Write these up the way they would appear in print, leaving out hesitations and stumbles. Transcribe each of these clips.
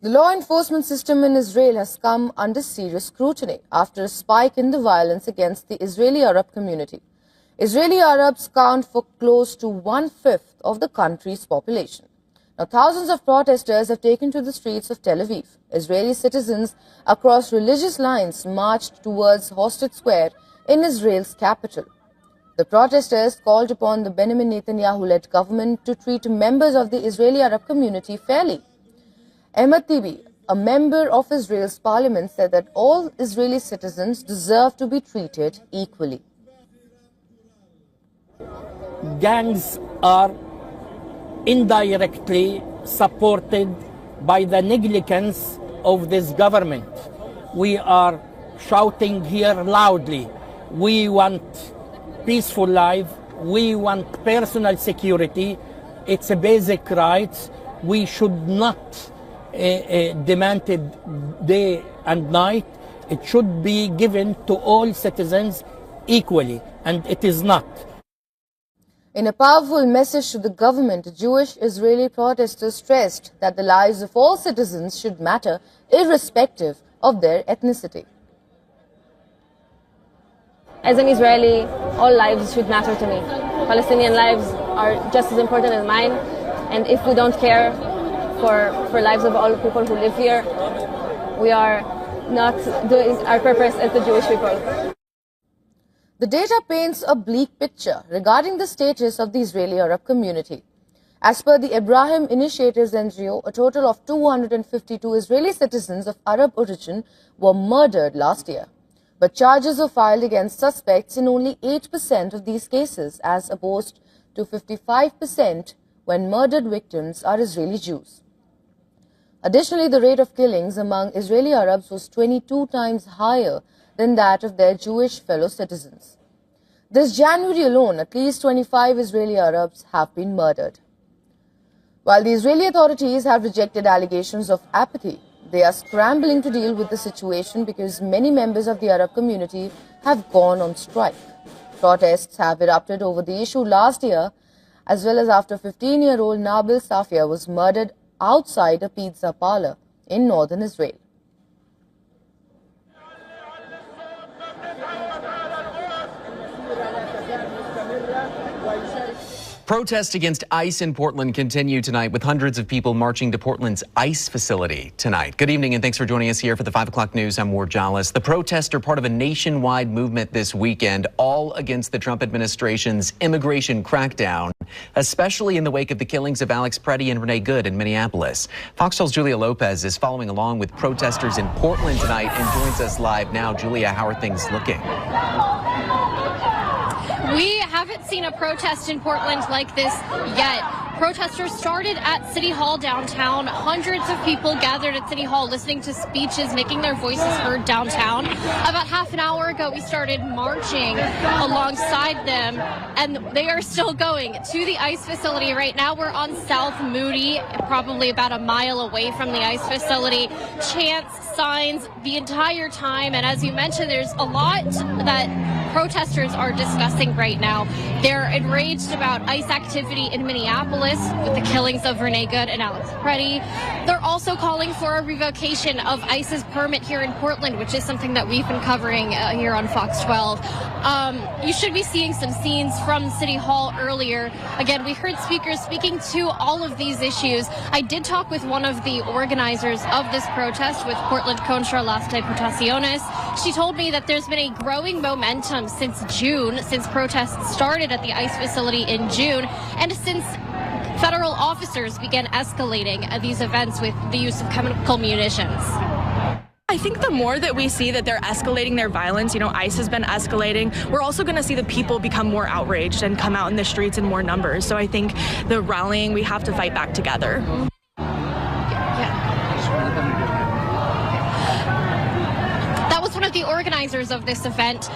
The law enforcement system in Israel has come under serious scrutiny after a spike in the violence against the Israeli Arab community. Israeli Arabs count for close to 1/5 of the country's population. Now, thousands of protesters have taken to the streets of Tel Aviv. Israeli citizens across religious lines marched towards Hosted Square in Israel's capital. The protesters called upon the Benjamin Netanyahu-led government to treat members of the Israeli Arab community fairly. Ahmed Tibi, a member of Israel's parliament, said that all Israeli citizens deserve to be treated equally. Gangs are indirectly supported by the negligence of this government. We are shouting here loudly. We want peaceful life. We want personal security. It's a basic right. We should not demand it day and night. It should be given to all citizens equally, and it is not. In a powerful message to the government, Jewish Israeli protesters stressed that the lives of all citizens should matter irrespective of their ethnicity. As an Israeli, all lives should matter to me. Palestinian lives are just as important as mine, and if we don't care for lives of all people who live here, we are not doing our purpose as the Jewish people. The data paints a bleak picture regarding the status of the Israeli Arab community. As per the Abraham Initiatives NGO, a total of 252 Israeli citizens of Arab origin were murdered last year. But charges were filed against suspects in only 8% of these cases, as opposed to 55% when murdered victims are Israeli Jews. Additionally, the rate of killings among Israeli Arabs was 22 times higher than that of their Jewish fellow citizens. This January alone, at least 25 Israeli Arabs have been murdered. While the Israeli authorities have rejected allegations of apathy, they are scrambling to deal with the situation because many members of the Arab community have gone on strike. Protests have erupted over the issue last year, as well as after 15-year-old Nabil Safia was murdered outside a pizza parlor in northern Israel. Protests against ICE in Portland continue tonight, with hundreds of people marching to Portland's ICE facility tonight. Good evening, and thanks for joining us here for the 5 o'clock news. I'm Ward Jollis. The protests are part of a nationwide movement this weekend, all against the Trump administration's immigration crackdown, especially in the wake of the killings of Alex Preddy and Renee Good in Minneapolis. Fox 12's Julia Lopez is following along with protesters in Portland tonight and joins us live now. Julia, how are things looking? We haven't seen a protest in Portland like this yet. Protesters started at City Hall downtown. Hundreds of people gathered at City Hall listening to speeches, making their voices heard downtown. About half an hour ago, we started marching alongside them, and they are still going to the ICE facility. Right now, we're on South Moody, probably about a mile away from the ICE facility. Chants, signs the entire time, and as you mentioned, there's a lot that protesters are discussing right now. They're enraged about ICE activity in Minneapolis with the killings of Renee Good and Alex Preddy. They're also calling for a revocation of ICE's permit here in Portland, which is something that we've been covering here on Fox 12. You should be seeing some scenes from City Hall earlier. Again, we heard speakers speaking to all of these issues. I did talk with one of the organizers of this protest, with Portland Contra Las Diputaciones. She told me that there's been a growing momentum since June, since protests started at the ICE facility in June, and since federal officers began escalating these events with the use of chemical munitions. I think the more that we see that they're escalating their violence, ICE has been escalating, we're also going to see the people become more outraged and come out in the streets in more numbers. So I think the rallying, we have to fight back together. One of the organizers of this event.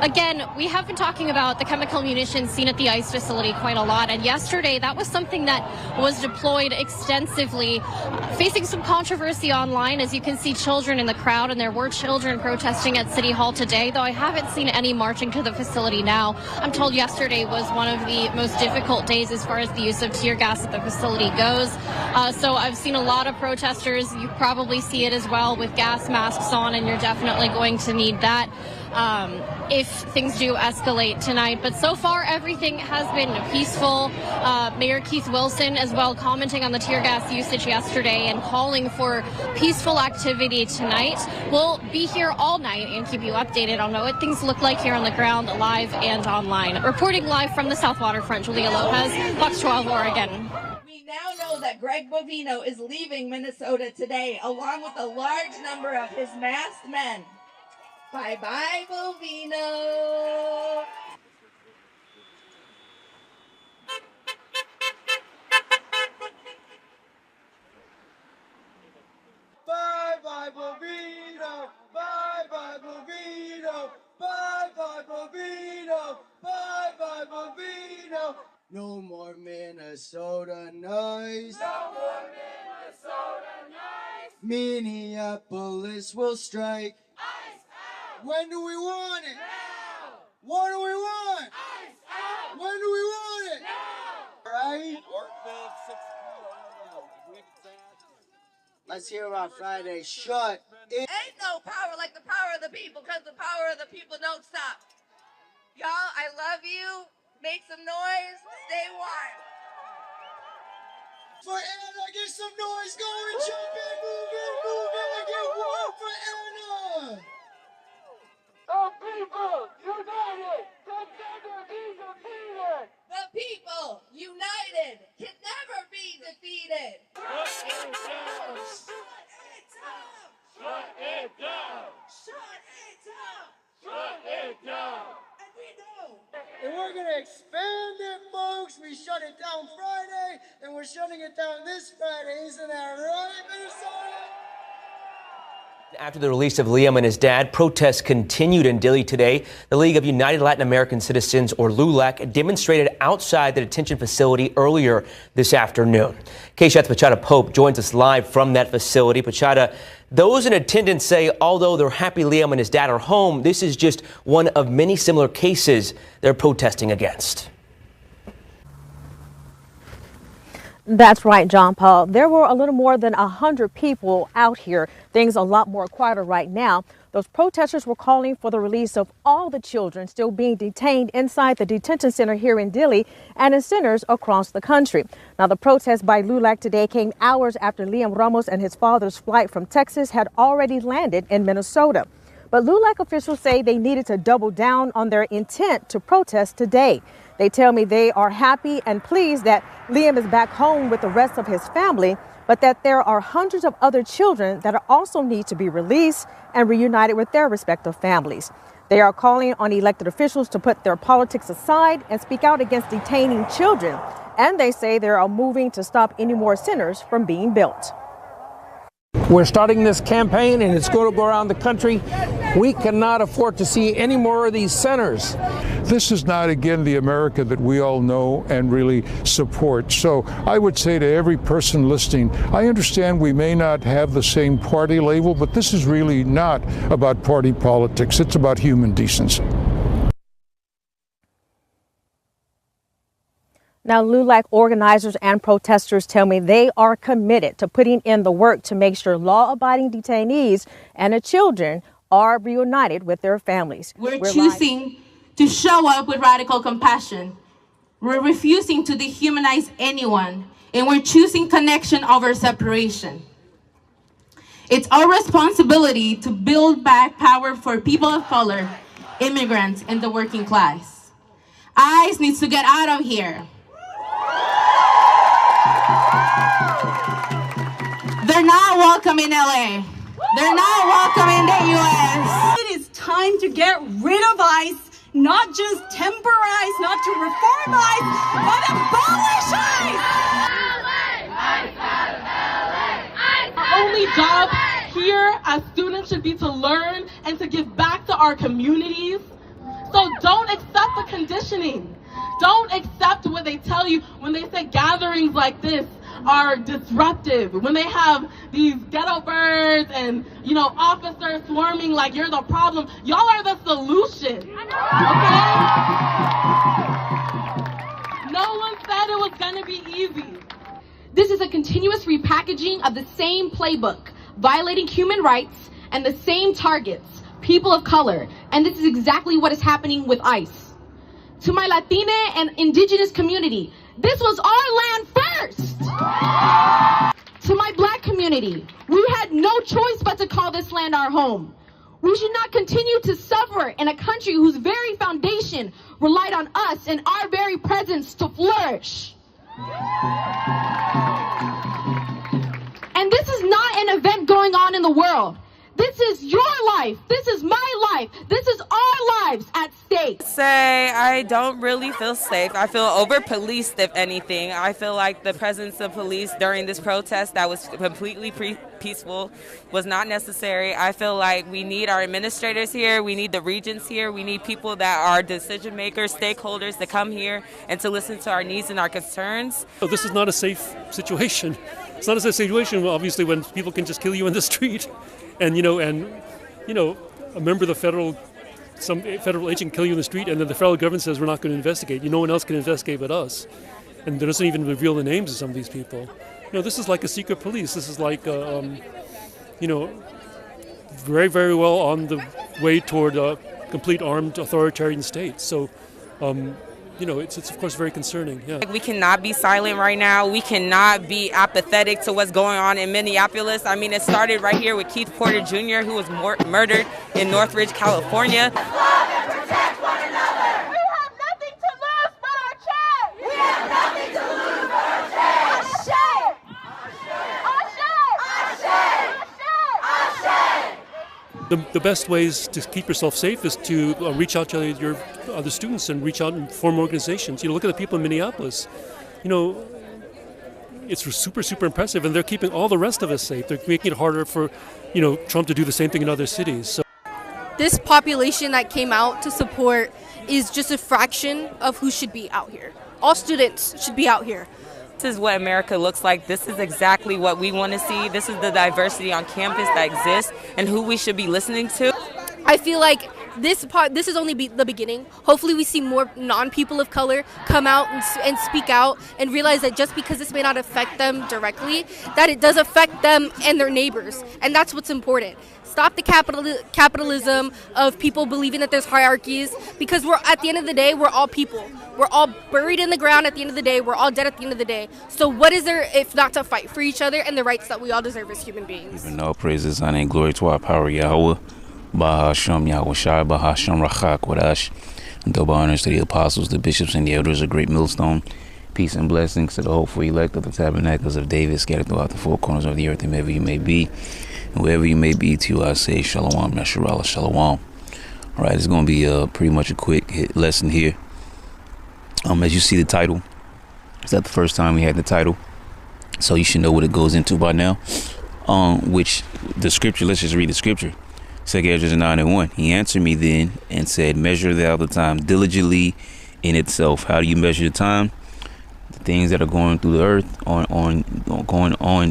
Again, we have been talking about the chemical munitions seen at the ICE facility quite a lot, and yesterday that was something that was deployed extensively, facing some controversy online. As you can see, children in the crowd, and there were children protesting at City Hall today, though I haven't seen any marching to the facility now. I'm told yesterday was one of the most difficult days as far as the use of tear gas at the facility goes. So I've seen a lot of protesters. You probably see it as well with gas masks on, and you're definitely going to need that if things do escalate tonight. But so far, everything has been peaceful. Mayor Keith Wilson as well commenting on the tear gas usage yesterday and calling for peaceful activity tonight. We'll be here all night and keep you updated on what things look like here on the ground, live and online. Reporting live from the South Waterfront, Julia Lopez, Fox 12, Oregon. We now know that Greg Bovino is leaving Minnesota today, along with a large number of his masked men. Bye-bye, Bovino. Bye-bye, Bovino. Bye-bye, Bovino. Bye-bye, Bovino. Bye-bye, Bovino. No more Minnesota noise. No more Minnesota noise. Minneapolis will strike. Ice out. When do we want it? Now. What do we want? Ice out. When do we want it? Now. Right? Let's hear about Friday. Shut it. Ain't no power like the power of the people, because the power of the people don't stop. Y'all, I love you. Make some noise. Stay warm. For Anna, get some noise going. Jump in, move in, move in, and get warm for Anna. The people united can never be defeated. The people united can never be defeated. Shut it down. Shut it down. Shut it down. Shut it down. And we know. And we're going to expand it, folks. We shut it down Friday, and we're shutting it down this Friday. Isn't that right, Minnesota? After the release of Liam and his dad, protests continued in Dili today. The League of United Latin American Citizens, or LULAC, demonstrated outside the detention facility earlier this afternoon. Keishath Pachata Pope joins us live from that facility. Pachata, those in attendance say although they're happy Liam and his dad are home, this is just one of many similar cases they're protesting against. That's right, John Paul. There were a little more than 100 people out here. Things a lot more quieter right now. Those protesters were calling for the release of all the children still being detained inside the detention center here in Dili and in centers across the country. Now, the protest by LULAC today came hours after Liam Ramos and his father's flight from Texas had already landed in Minnesota. But LULAC officials say they needed to double down on their intent to protest today. They tell me they are happy and pleased that Liam is back home with the rest of his family, but that there are hundreds of other children that also need to be released and reunited with their respective families. They are calling on elected officials to put their politics aside and speak out against detaining children. And they say they are moving to stop any more centers from being built. We're starting this campaign, and it's going to go around the country. We cannot afford to see any more of these centers. This is not, again, the America that we all know and really support. So I would say to every person listening, I understand we may not have the same party label, but this is really not about party politics. It's about human decency. Now, LULAC organizers and protesters tell me they are committed to putting in the work to make sure law-abiding detainees and the children are reunited with their families. We're choosing to show up with radical compassion. We're refusing to dehumanize anyone, and we're choosing connection over separation. It's our responsibility to build back power for people of color, immigrants, and the working class. ICE needs to get out of here. They're not welcome in LA. They're not welcome in the US. It is time to get rid of ICE, not just temporize, not to reform ICE, but abolish ICE! LA! ICE out of LA! ICE out of only job here as students should be to learn and to give back to our communities. So don't accept the conditioning. Don't accept what they tell you when they say gatherings like this are disruptive, when they have these ghetto birds and, you know, officers swarming like you're the problem. Y'all are the solution, okay? No one said it was gonna be easy. This is a continuous repackaging of the same playbook, violating human rights and the same targets, people of color, and this is exactly what is happening with ICE. To my Latina and indigenous community, this was our land first. To my Black community, we had no choice but to call this land our home. We should not continue to suffer in a country whose very foundation relied on us and our very presence to flourish. And this is not an event going on in the world. This is your life. This is my life. This is our lives at stake. Say I don't really feel safe. I feel over-policed, if anything. I feel like the presence of police during this protest that was completely peaceful was not necessary. I feel like we need our administrators here. We need the regents here. We need people that are decision makers, stakeholders to come here and to listen to our needs and our concerns. Oh, this is not a safe situation. It's not a safe situation, obviously, when people can just kill you in the street. And a member of some federal agent kill you in the street, and then the federal government says we're not going to investigate. No one else can investigate but us, and it doesn't even reveal the names of some of these people. This is like a secret police. This is like, very, very well on the way toward a complete armed authoritarian state. So, it's of course very concerning. Yeah. We cannot be silent right now. We cannot be apathetic to what's going on in Minneapolis. I mean, it started right here with Keith Porter Jr., who was murdered in Northridge, California. Love and protect one another. We have nothing to lose but our chance. We have nothing to lose but our chance. Ashe. Ashe. Ashe. Ashe. The best ways to keep yourself safe is to reach out to your other students and reach out and form organizations. Look at the people in Minneapolis. It's super, super impressive, and they're keeping all the rest of us safe. They're making it harder for, Trump to do the same thing in other cities. So this population that came out to support is just a fraction of who should be out here. All students should be out here. This is what America looks like. This is exactly what we want to see. This is the diversity on campus that exists and who we should be listening to. I feel like this is only the beginning. Hopefully we see more non-people of color come out and speak out and realize that just because this may not affect them directly, that it does affect them and their neighbors. And that's what's important. Stop the capitalism of people believing that there's hierarchies, because at the end of the day, we're all people. We're all buried in the ground at the end of the day. We're all dead at the end of the day. So what is there if not to fight for each other and the rights that we all deserve as human beings? Even all praises, honor, and glory to our power, Yahweh. Baha Hashem, Yahweh Shai, Baha Hashem, Rachak, Wadash. And double honors to the apostles, the bishops, and the elders of Great Millstone. Peace and blessings to the hopeful elect of the tabernacles of David, scattered throughout the four corners of the earth, and wherever you may be. And wherever you may be, to you I say, Shalom, Yasharallah, Shalom. All right, it's going to be pretty much a quick lesson here. As you see the title, is that the first time we had the title? So you should know what it goes into by now. Which the scripture, let's just read the scripture. 2 Ezra 9:1. He answered me then and said, measure thou the time diligently in itself. How do you measure the time? The things that are going through the earth, going on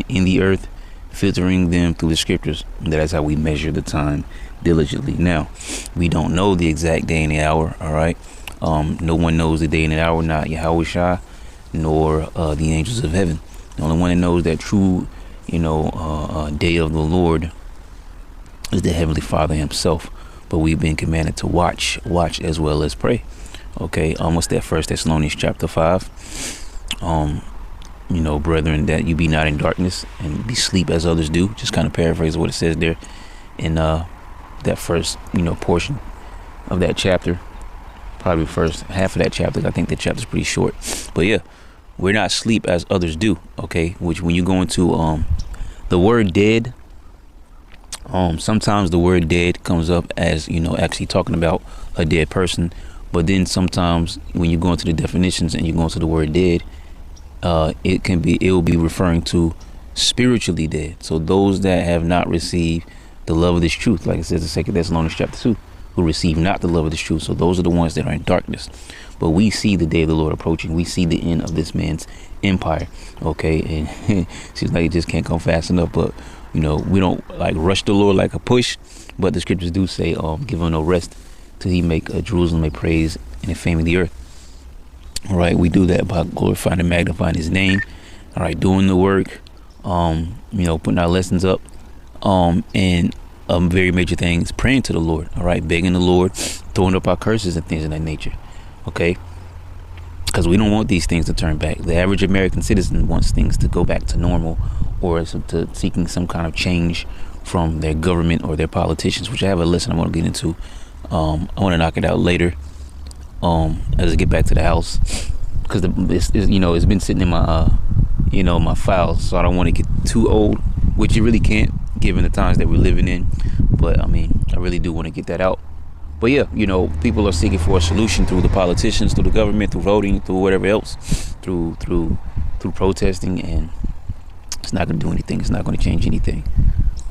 in the earth, filtering them through the scriptures. That is how we measure the time diligently. Now, we don't know the exact day and the hour, all right? No one knows the day and the hour, not Yahweh Shai, nor the angels of heaven. The only one that knows that true, day of the Lord is the Heavenly Father himself. But we've been commanded to watch as well as pray. Okay, what's that? 1 Thessalonians chapter 5. Brethren, that you be not in darkness and be sleep as others do. Just kind of paraphrase what it says there in that first, portion of that chapter. Probably the first half of that chapter. I think the chapter's pretty short. But yeah, we're not asleep as others do. Okay, which when you go into the word dead, sometimes the word dead comes up as, actually talking about a dead person. But then sometimes when you go into the definitions and you go into the word dead, it will be referring to spiritually dead. So those that have not received the love of this truth, like it says in 2 Thessalonians chapter 2, who receive not the love of this truth. So those are the ones that are in darkness. But we see the day of the Lord approaching. We see the end of this man's empire. Okay, and seems like it just can't come fast enough. But you know, we don't like rush the Lord like a push. But the scriptures do say, give him no rest till he make Jerusalem a praise and a fame of the earth. All right, we do that by glorifying and magnifying his name. All right, doing the work, putting our lessons up, and very major things, praying to the Lord. All right, begging the Lord, throwing up our curses and things of that nature. Okay, because we don't want these things to turn back. The average American citizen wants things to go back to normal, or to seeking some kind of change from their government or their politicians, which I have a lesson I want to get into. I want to knock it out later as I get back to the house, because it's been sitting in my my files, so I don't want to get too old, which you really can't given the times that we're living in. But I mean, I really do want to get that out. But yeah, people are seeking for a solution through the politicians, through the government, through voting, through whatever else, through protesting, and it's not going to do anything. It's not going to change anything.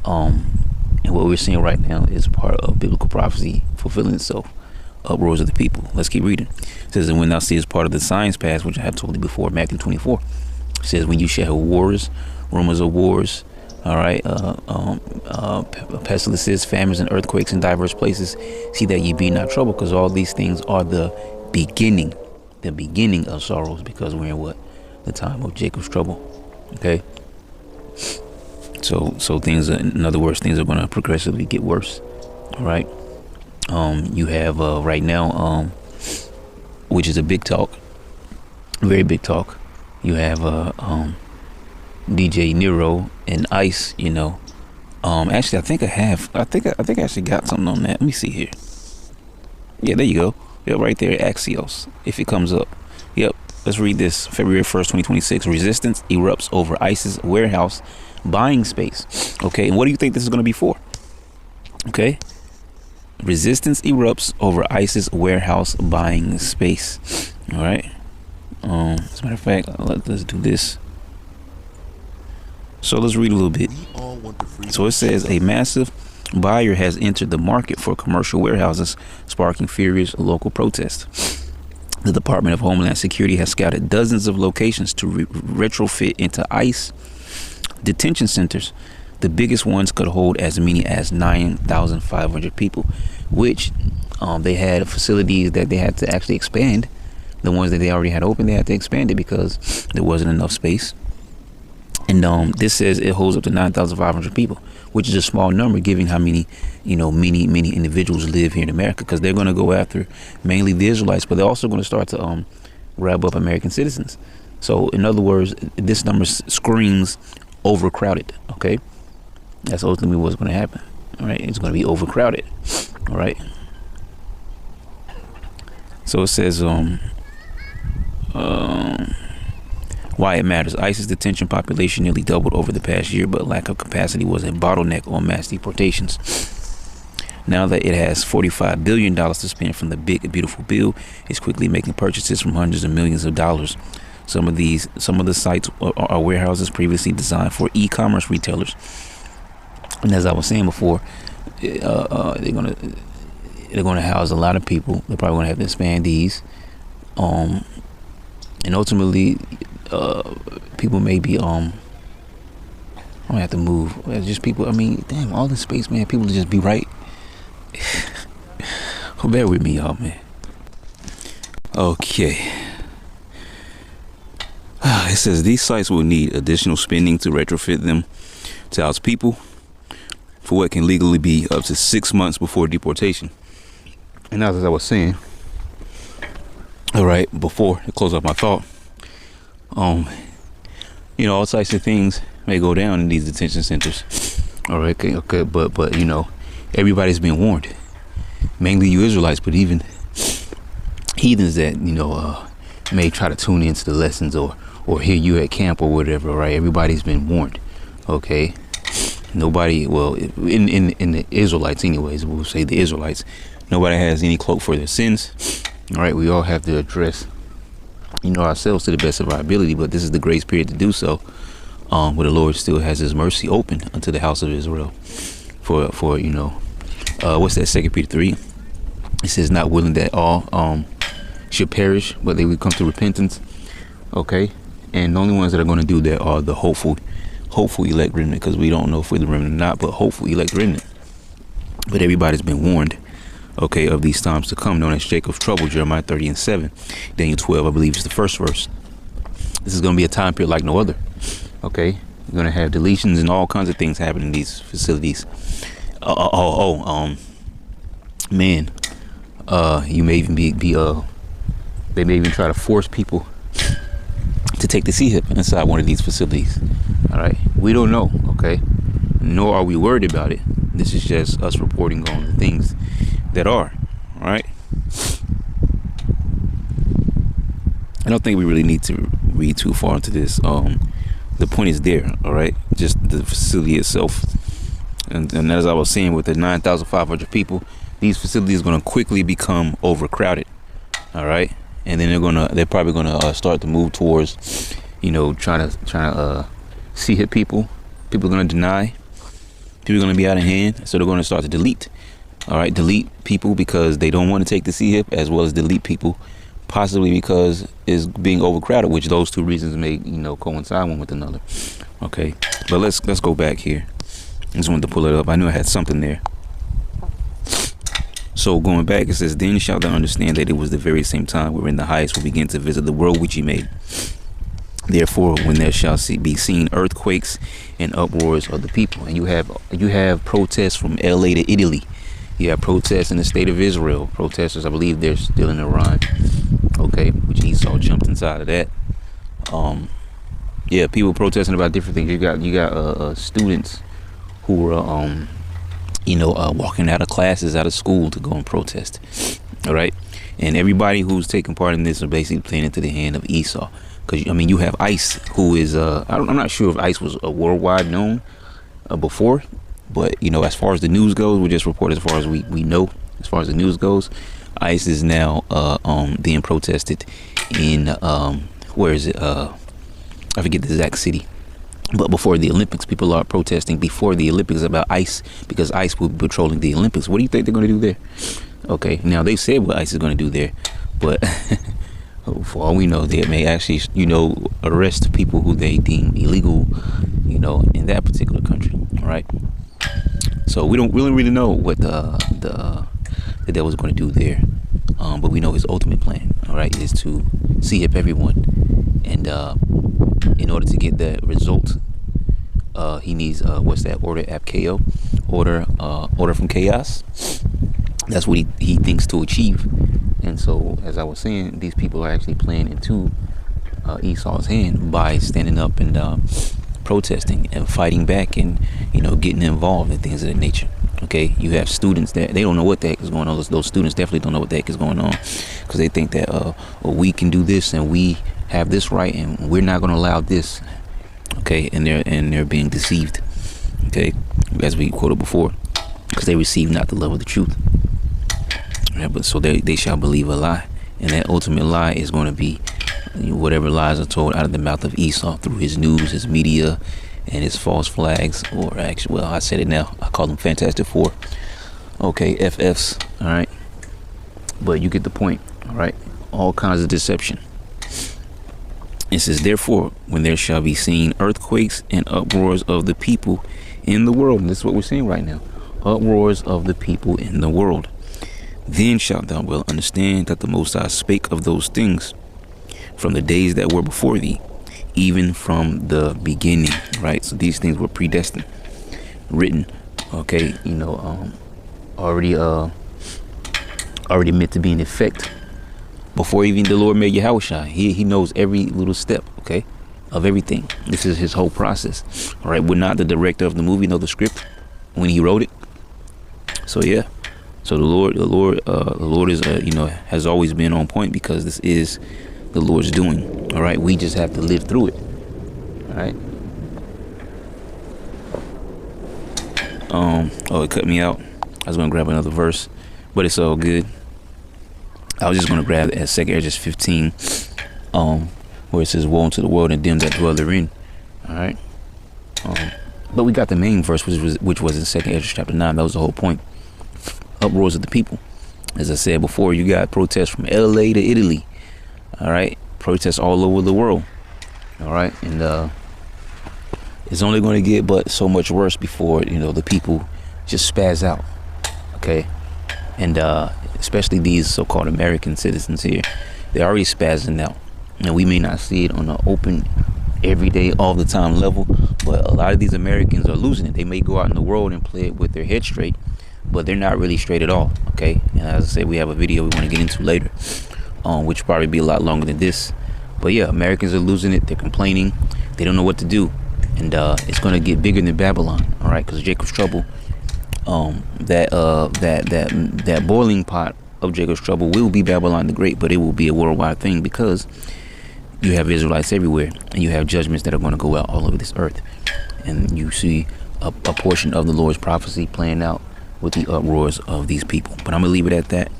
And what we're seeing right now is part of biblical prophecy fulfilling itself. Uproars of the people. Let's keep reading. It says, and when thou seest part of the signs pass, which I have told you before, Matthew 24. It says, when you shall have wars, rumors of wars, all right, pestilences, famines, and earthquakes in diverse places, see that ye be not troubled, because all these things are the beginning of sorrows, because we're in what? The time of Jacob's trouble. Okay? So things, in other words, things are going to progressively get worse. All right? You have right now, which is a big talk, very big talk. You have DJ Nero and Ice. Actually, I think I actually got something on that. Let me see here. Yeah, there you go. Yep, right there, Axios. If it comes up. Yep. Let's read this. February 1st, 2026. Resistance erupts over ICE's warehouse buying space. Okay, and what do you think this is going to be for? Okay. Resistance erupts over ICE's warehouse buying space. All right. As a matter of fact, let's do this. So let's read a little bit. So it says a massive buyer has entered the market for commercial warehouses, sparking furious local protests. The Department of Homeland Security has scouted dozens of locations to retrofit into ICE detention centers. The biggest ones could hold as many as 9,500 people, which they had facilities that they had to actually expand. The ones that they already had open, they had to expand it because there wasn't enough space. And this says it holds up to 9,500 people, which is a small number given how many, many individuals live here in America, because they're going to go after mainly the Israelites, but they're also going to start to grab up American citizens. So in other words, this number screams overcrowded. Okay, that's ultimately what's going to happen. All right, it's going to be overcrowded. All right. So it says why it matters. ICE's detention population nearly doubled over the past year, but lack of capacity was a bottleneck on mass deportations. Now that it has $45 billion to spend from the big beautiful bill, it's quickly making purchases from hundreds of millions of dollars. Some of the sites are warehouses previously designed for e-commerce retailers, and as I was saying before, they're gonna house a lot of people. They're probably gonna have to expand these, and ultimately, people may be I'm gonna have to move. It's just people. I mean, damn, all this space, man. People just be right. Bear with me, y'all, man. Okay. It says these sites will need additional spending to retrofit them to house people for what can legally be up to 6 months before deportation. And as I was saying, all right, before I close off my thought, all types of things may go down in these detention centers. All right, okay, but everybody's been warned. Mainly you Israelites, but even heathens that may try to tune into the lessons or hear you at camp or whatever. Right, everybody's been warned. Okay, nobody. Well, in the Israelites, anyways, we'll say the Israelites. Nobody has any cloak for their sins. All right, we all have to address ourselves to the best of our ability, but this is the grace period to do so. where the Lord still has his mercy open unto the house of Israel for you know, what's that, 2 Peter 3? It says, not willing that all should perish, but they would come to repentance. Okay, and the only ones that are going to do that are the hopeful elect remnant, because we don't know if we're the remnant or not, but hopeful elect remnant. But everybody's been warned, okay, of these times to come, known as Jacob's trouble, Jeremiah 30:7. Daniel 12, I believe, is the first verse. This is going to be a time period like no other. Okay, you're going to have deletions and all kinds of things happening in these facilities. Man, you may even be they may even try to force people to take the CHIP inside one of these facilities. All right, we don't know, okay, nor are we worried about it. This is just us reporting on the things that are. All right, I don't think we really need to read too far into this. The point is there, all right, just the facility itself. And as I was saying, with the 9,500 people, these facilities are going to quickly become overcrowded. All right, and then they're probably gonna start to move towards, you know, trying to CHIP people. People are gonna deny. People are gonna be out of hand, so they're gonna start to delete. All right, delete people because they don't want to take the CHIP, as well as delete people possibly because it's being overcrowded, which those two reasons may, you know, coincide one with another. Okay, but let's go back here. I just wanted to pull it up. I knew I had something there. So going back, it says, then shalt thou understand that it was the very same time wherein the highest will begin to visit the world which he made. Therefore, when there shall be seen earthquakes and uproars of the people, and you have protests from LA to Italy, you have protests in the state of Israel, protesters, I believe they're still in Iran, okay, which Esau jumped inside of that. Yeah, people protesting about different things. You got students who are walking out of classes, out of school to go and protest. All right, and everybody who's taking part in this are basically playing into the hand of Esau. Because, I mean, you have ICE, who is, I'm not sure if ICE was worldwide known before, but, you know, as far as the news goes, we just report as far as we know. As far as the news goes, ICE is now being protested in, where is it? I forget the exact city. But before the Olympics, people are protesting before the Olympics about ICE, because ICE will be patrolling the Olympics. What do you think they're going to do there? Okay, now they said what ICE is going to do there, but for all we know, they may actually, you know, arrest people who they deem illegal, you know, in that particular country. All right. So we don't really know what the devil's going to do there, but we know his ultimate plan. All right, is to CHIP everyone, and in order to get that result, he needs what's that? Order APKO, order from chaos. That's what he thinks to achieve. And so, as I was saying, these people are actually playing into Esau's hand by standing up and protesting and fighting back, and, you know, getting involved in things of that nature. Okay, you have students that they don't know what the heck is going on. Those students definitely don't know what the heck is going on, because they think that well, we can do this and we have this right, and we're not going to allow this. Okay, and they're being deceived. Okay, as we quoted before, because they receive not the love of the truth. Yeah, but so they shall believe a lie, and that ultimate lie is going to be whatever lies are told out of the mouth of Esau through his news, his media, and his false flags, or actually, well, I said it now, I call them Fantastic Four. Okay, FFs. All right, but you get the point. All right, all kinds of deception. It says, therefore, when there shall be seen earthquakes and uproars of the people in the world, and this is what we're seeing right now, uproars of the people in the world, then shalt thou well understand that the Most High spake of those things from the days that were before thee, even from the beginning. Right, so these things were predestined, written, okay, you know, already meant to be in effect before even the Lord made Yahushua. He knows every little step, okay, of everything. This is his whole process. All right, would not the director of the movie know the script when he wrote it? So yeah, so the Lord is you know, has always been on point, because this is the Lord's doing. All right, we just have to live through it. All right. Oh, it cut me out. I was gonna grab another verse, but it's all good. I was just gonna grab it at 2 Ezra 15, where it says, "Woe unto the world and them that dwell therein." All right, But we got the main verse, which was in 2 Ezra chapter 9. That was the whole point. Uproars of the people. As I said before, you got protests from LA to Italy. All right, protests all over the world. All right, and it's only going to get but so much worse before, you know, the people just spaz out. Okay, and especially these so-called American citizens here, they're already spazzing out. And we may not see it on an open, everyday, all the time level, but a lot of these Americans are losing it. They may go out in the world and play it with their head straight, but they're not really straight at all. Okay, and as I said, we have a video we want to get into later, which will probably be a lot longer than this. But yeah, Americans are losing it. They're complaining. They don't know what to do, and it's going to get bigger than Babylon. All right, because Jacob's trouble, that boiling pot of Jacob's trouble will be Babylon the Great, but it will be a worldwide thing because you have Israelites everywhere, and you have judgments that are going to go out all over this earth. And you see a portion of the Lord's prophecy playing out with the uproars of these people. But I'm gonna leave it at that.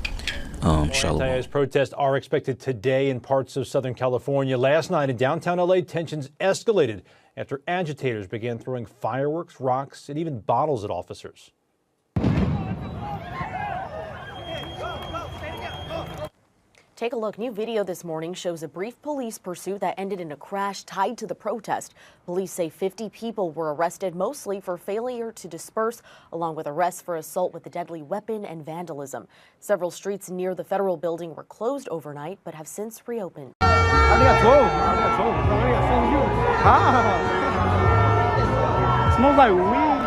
Shalom. Anti-ICE protests are expected today in parts of Southern California. Last night in downtown LA, tensions escalated after agitators began throwing fireworks, rocks, and even bottles at officers. Take a look. New video this morning shows a brief police pursuit that ended in a crash tied to the protest. Police say 50 people were arrested, mostly for failure to disperse, along with arrests for assault with a deadly weapon and vandalism. Several streets near the federal building were closed overnight, but have since reopened. Smells like weed.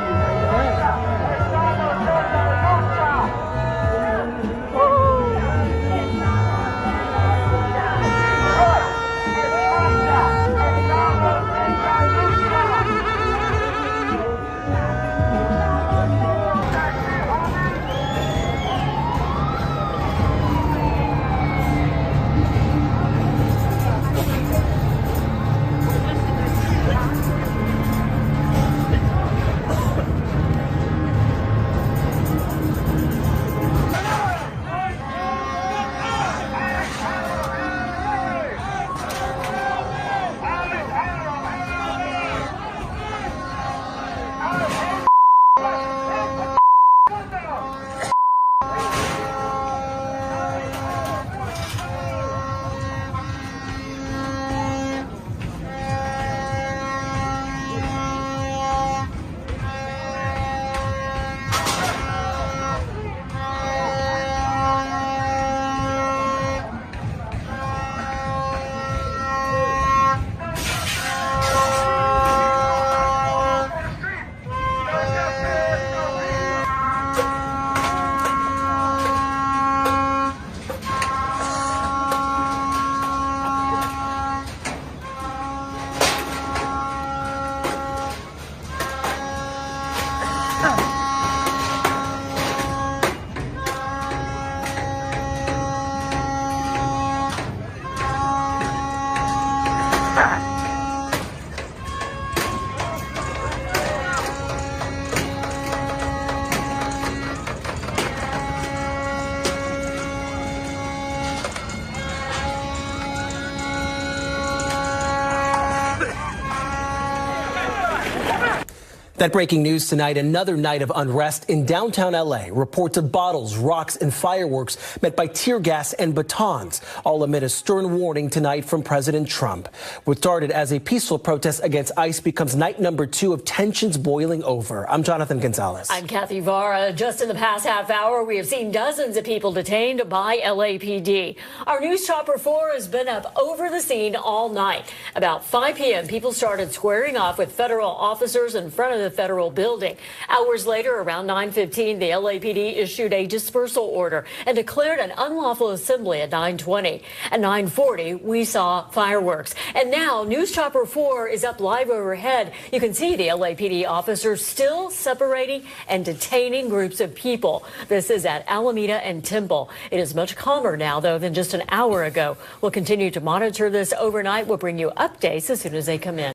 That breaking news tonight, another night of unrest in downtown L.A. Reports of bottles, rocks, and fireworks met by tear gas and batons, all amid a stern warning tonight from President Trump. What started as a peaceful protest against ICE becomes night number 2 of tensions boiling over. I'm Jonathan Gonzalez. I'm Kathy Vara. Just in the past half hour, we have seen dozens of people detained by LAPD. Our News Chopper 4 has been up over the scene all night. About 5 p.m., people started squaring off with federal officers in front of the federal building. Hours later, around 9:15, the LAPD issued a dispersal order and declared an unlawful assembly at 9:20. At 9:40, we saw fireworks. And now News Chopper 4 is up live overhead. You can see the LAPD officers still separating and detaining groups of people. This is at Alameda and Temple. It is much calmer now, though, than just an hour ago. We'll continue to monitor this overnight. We'll bring you updates as soon as they come in.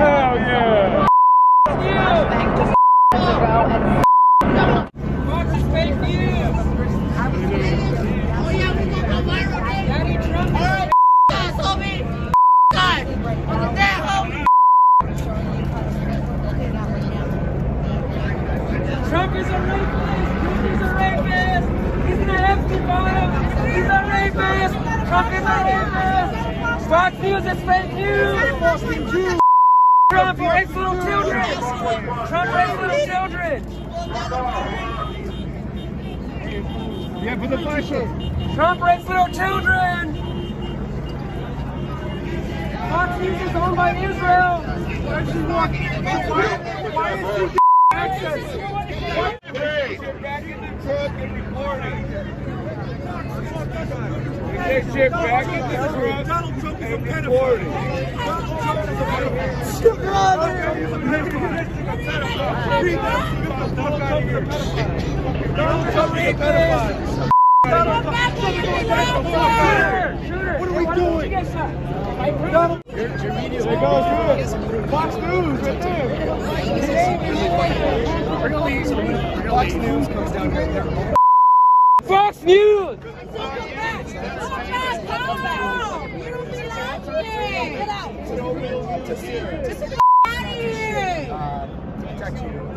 Hell yeah! rapist! Trump is a rapist! Fox News is fake news! Trump rapes little children! Trump rapes little children! Yeah, for the fascist! Trump rapes little children! Fox News is owned by Israel! Why is she access? Hey, get back in the truck and recording. Get shit back in the truck and recording. Get out of here! What are we doing? Fox News right there. Fox News comes down here. Fox News!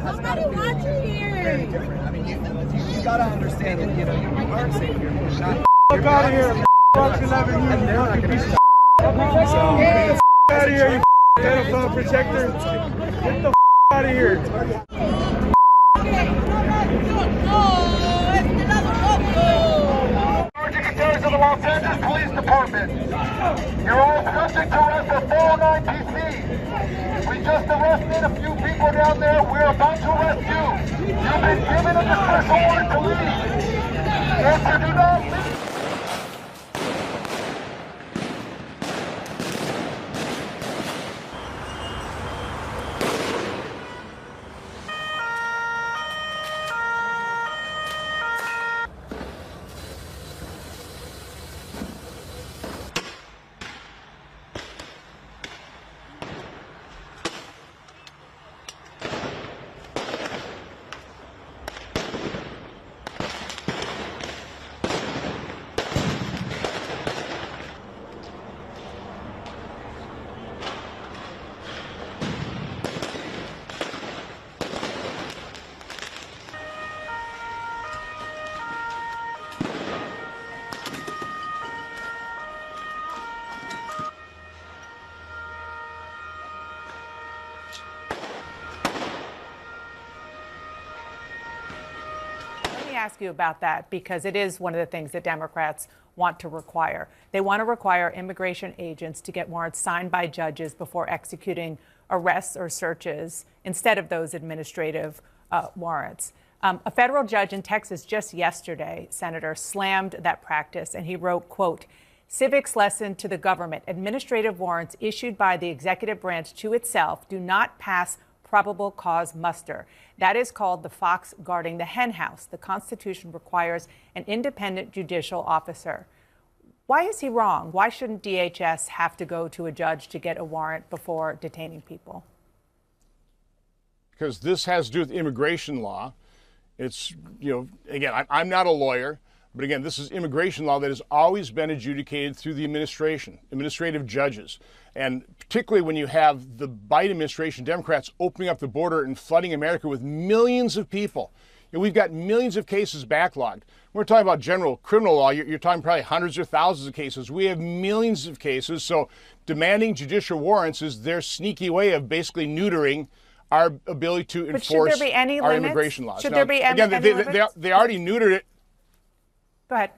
Nobody wants you here. Very different. I mean, you gotta understand that you are safe here. Not Fuck out of here. Fuck 11 years. They're not gonna Get out of here, you pedophile protector. Get the out of here. Secretaries of the Los Angeles Police Department, you're all subject to arrest for 409 PC. We just arrested a few people down there. We're about to arrest you. You've been given a dismissal order to leave. If you do not leave, ask you about that because it is one of the things that Democrats want to require. They want to require immigration agents to get warrants signed by judges before executing arrests or searches instead of those administrative warrants. A federal judge in Texas just yesterday, Senator, slammed that practice, and he wrote, quote, "Civics lesson to the government. Administrative warrants issued by the executive branch to itself do not pass probable cause muster. That is called the fox guarding the hen house. The Constitution requires an independent judicial officer." Why is he wrong? Why shouldn't DHS have to go to a judge to get a warrant before detaining people? Because this has to do with immigration law. It's, again, I'm not a lawyer, but again, this is immigration law that has always been adjudicated through the administration, administrative judges. And particularly when you have the Biden administration, Democrats opening up the border and flooding America with millions of people. We've got millions of cases backlogged. We're talking about general criminal law. You're talking probably hundreds or thousands of cases. We have millions of cases. So demanding judicial warrants is their sneaky way of basically neutering our ability to enforce our immigration laws. Should there be any limits? They already neutered it. Go ahead.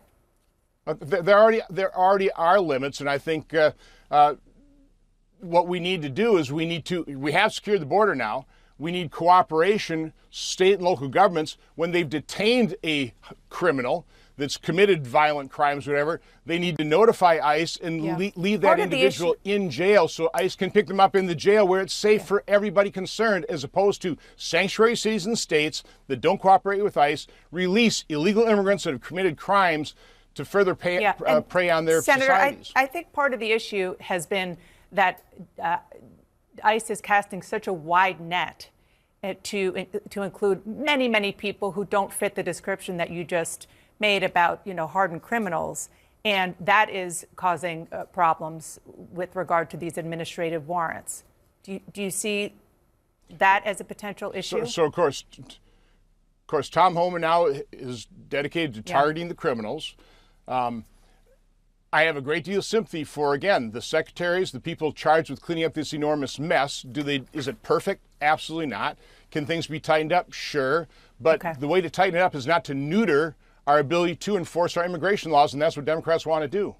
There already are limits, and I think what we need to do is we have secured the border now. We need cooperation, state and local governments, when they've detained a criminal that's committed violent crimes, whatever, they need to notify ICE and leave that individual in jail so ICE can pick them up in the jail where it's safe for everybody concerned, as opposed to sanctuary cities and states that don't cooperate with ICE, release illegal immigrants that have committed crimes to further prey on their societies. Senator, I think part of the issue has been that ICE is casting such a wide net to include many, many people who don't fit the description that you just made about, hardened criminals. And that is causing problems with regard to these administrative warrants. Do you see that as a potential issue? So of course, Tom Homan now is dedicated to targeting the criminals. I have a great deal of sympathy for, again, the secretaries, the people charged with cleaning up this enormous mess. Is it perfect? Absolutely not. Can things be tightened up? Sure. But the way to tighten it up is not to neuter our ability to enforce our immigration laws, and that's what Democrats want to do.